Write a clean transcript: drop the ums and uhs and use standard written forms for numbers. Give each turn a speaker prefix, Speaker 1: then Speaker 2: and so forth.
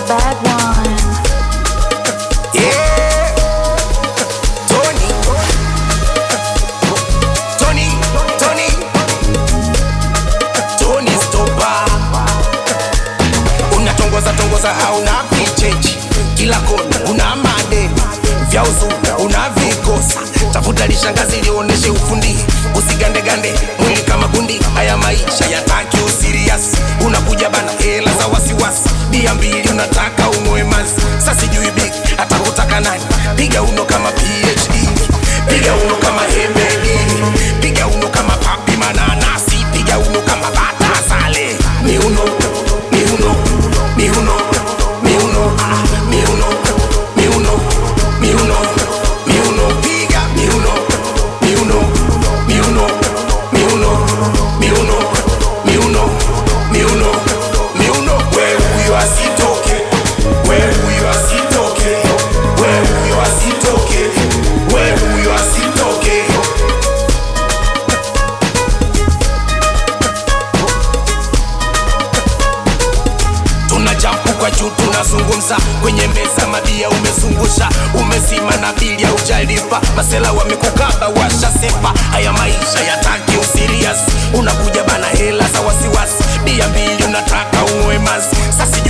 Speaker 1: bad one.
Speaker 2: Yeah, Tony, Tony, Tony, Tony Stopa. Unatongoza tongoza hauna vichechi, kila kona una madeni vya uzuri unavikosa. Tafuta lishangazi lioneshe ufundi, usigande gande mwili kama gundi. Haya maisha yataki usirias, unakuja bana hela za wasiwasi. Bia mbili unataka unoe mazi, sasa sijui big hata kutaka nani. Piga uno kama PhD, piga uno kama MD, piga uno kama papi mananasi, piga uno kama bata sale. Miuno, miuno, miuno, miuno, miuno, miuno, miuno, miuno, piga miuno, miuno, miuno, miuno, miuno, miuno, miuno, miuno. Wewe huyo asitoke, wewe huyo asitoke, wewe huyo asitoke, wewe huyo asitoke. Tunajampu kwa juu tunazungumza, kwenye meza madia umezungusha, umesima na bili ya ujalipa, masela wamekukaba washasepa. Haya maisha yataki usirias, unakuja bana hela za wasiwasi. Bia mbili unataka uwe mazi, sasa